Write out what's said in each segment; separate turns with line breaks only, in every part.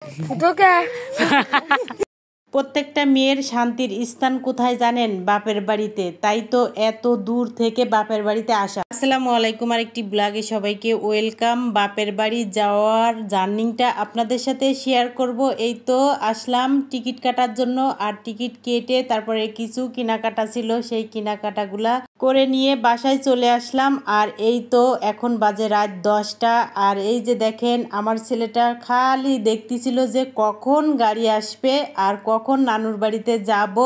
ফুটোকে
প্রত্যেকটা মেয়ের শান্তির স্থান কোথায় জানেন? বাপের বাড়িতে। তাই তো এত দূর থেকে বাপের বাড়িতে আসা। আসসালামু আলাইকুম, আর একটি ব্লগে সবাইকে ওয়েলকাম। বাপের বাড়ি যাওয়ার জার্নিটা আপনাদের সাথে শেয়ার করব। এই তো আসলাম টিকিট কাটার জন্য, আর টিকিট কেটে তারপরে কিছু কেনাকাটা ছিল, সেই কেনাকাটাগুলা করে নিয়ে বাসায় চলে আসলাম। আর এই তো এখন বাজে রাত 10টা। আর এই যে দেখেন আমার ছেলেটা খালি দেখতেছিল যে কখন গাড়ি আসবে আর কখন নানুর বাড়িতে যাব।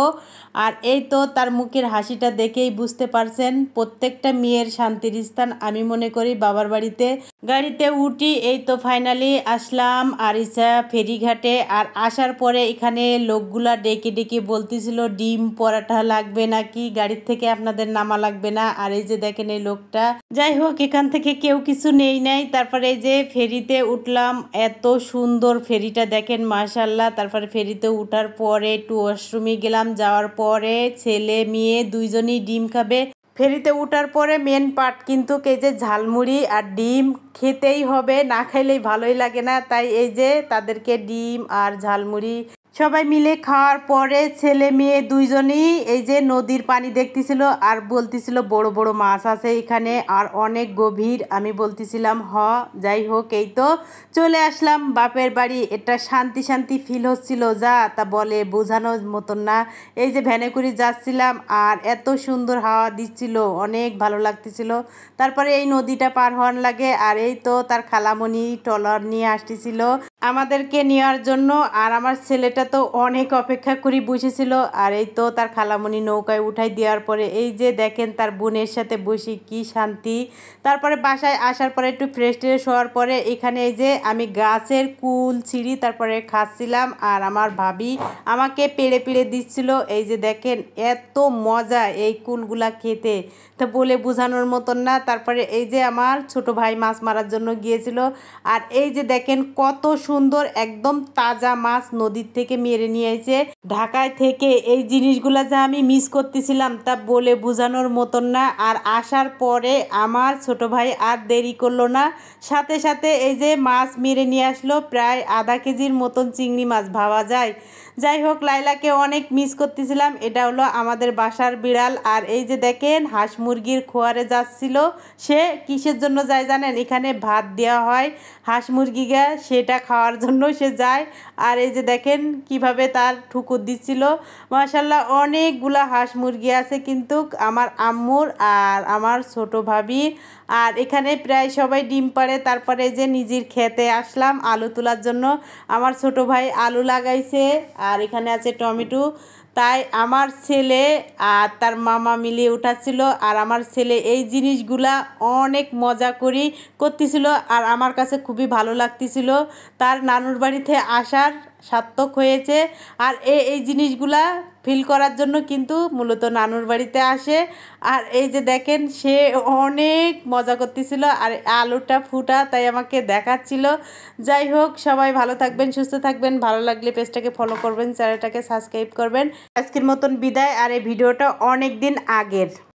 আর এই তো তার মুখের হাসিটা দেখেই বুঝতে পারছেন প্রত্যেকটা মেয়ের শান্তির স্থান আমি মনে করি বাবার বাড়িতে। গাড়িতে উঠি, এই তো ফাইনালি আসলাম আরিচা ফেরিঘাটে। আর আসার পরে এখানে লোকগুলা ডেকে ডেকে বলতেছিল ডিম পরাঠা লাগবে নাকি, গাড়ির থেকে আপনাদের নামা লাগবে না। আর এই যে দেখেন এই লোকটা, যাই হোক এখান থেকে কেউ কিছু নেই নাই। তারপরে এই যে ফেরিতে উঠলাম, এত সুন্দর ফেরিটা দেখেন মাশাআল্লাহ। তারপরে ফেরিতে উঠার পরে একটু ওয়াশরুমে গেলাম, যাওয়ার পরে ছেলে মেয়ে দুইজনই ডিম খাবে। ফেরিতে উঠার পরে মেন পার্ট কিন্তু এই যে ঝালমুড়ি আর ডিম খেতেই হবে, না খাইলেই ভালোই লাগে না। তাই এই যে তাদেরকে ডিম আর ঝালমুড়ি সবাই মিলে খাওয়ার পরে ছেলে মেয়ে দুইজনই এই যে নদীর পানি দেখতেছিল আর বলতেছিল বড় বড় মাছ আছে এখানে আর অনেক গভীর। আমি বলতেছিলাম যাই হোক এই তো চলে আসলাম বাপের বাড়ি। এটা শান্তি শান্তি ফিল হচ্ছিল, যা তা বলে বোঝানোর মতন না। এই যে ভ্যানে করে যাচ্ছিলাম আর এত সুন্দর হাওয়া দিচ্ছিল, অনেক ভালো লাগতেছিল। তারপরে এই নদীটা পার হওয়ার লাগে, আর এই তো তার খালামণি ট্রলার নিয়ে আসতেছিল আমাদেরকে নেওয়ার জন্য। আর আমার ছেলেটা তো অনেক অপেক্ষা করে বসেছিল। আর এই তো তার খালামণি নৌকায় উঠাই দেওয়ার পরে এই যে দেখেন তার বোনের সাথে বসে কি শান্তি। তারপরে বাসায় আসার পরে একটু ফ্রেশ ট্রেশ হওয়ার পরে এখানে এই যে আমি গাছের কুল ছিঁড়ি তারপরে খাচ্ছিলাম, আর আমার ভাবি আমাকে পেড়ে পেড়ে দিচ্ছিল। এই যে দেখেন এত মজা এই কুলগুলা খেতে, তো বলে বোঝানোর মতন না। তারপরে এই যে আমার ছোট ভাই মাছ মারার জন্য গিয়েছিল, আর এই যে দেখেন কত সুন্দর একদম তাজা মাছ নদীর থেকে মেরে নিয়ে এসে ঢাকায় থেকে। এই জিনিসগুলা যা আমি মিস করতেছিলাম তা বলে বোঝানোর মতন না। আর আসার পরে আমার ছোট ভাই আর দেরি করলো না, সাথে সাথে এই যে মাছ মেরে নিয়ে আসলো, প্রায় আধা কেজির মতন চিংড়ি মাছ ভাবা যায়। যাই হোক লাইলাকে অনেক মিস করতেছিলাম। এটা হলো আমাদের বাসার বিড়াল। আর এই যে দেখেন হাঁস মুরগির খোয়ারে যাচ্ছিল, সে কিসের জন্য যায় জানেন? এখানে ভাত দেওয়া হয় হাঁস মুরগিকে, সেটা খাওয়ার জন্য সে যায়। আর এই যে দেখেন কিভাবে তার ঠুকুর দিচ্ছিল। মাশাআল্লাহ অনেকগুলা হাঁস মুরগি আছে কিন্তু আমার আম্মুর আর আমার ছোট ভাবির। আর এখানে প্রায় সবাই ডিম পাড়ে। তারপরে যে নিজের খেতে আসলাম আলু তোলার জন্য। আমার ছোট ভাই আলু লাগাইছে আর এখানে আছে টমেটো। তাই আমার ছেলে আর তার মামা মিলিয়ে উঠাচ্ছিল, আর আমার ছেলে এই জিনিসগুলা অনেক মজা করি করতেছিল আর আমার কাছে খুবই ভালো লাগতেছিল। তার নানুর বাড়িতে আসার সার্থক হয়েছে। আর এই জিনিসগুলা ফিল করার জন্য কিন্তু মূলত নানুর বাড়িতে আসে। আর এই যে দেখেন সে অনেক মজা করতেছিল আর আলুটা ফুটা তাই আমাকে দেখাচ্ছিল। যাই হোক সবাই ভালো থাকবেন, সুস্থ থাকবেন। ভালো লাগলে পেজটাকে ফলো করবেন, চ্যানেলটাকে সাবস্ক্রাইব করবেন। আজকের মতন বিদায়। আর এই ভিডিওটা অনেক দিন আগের।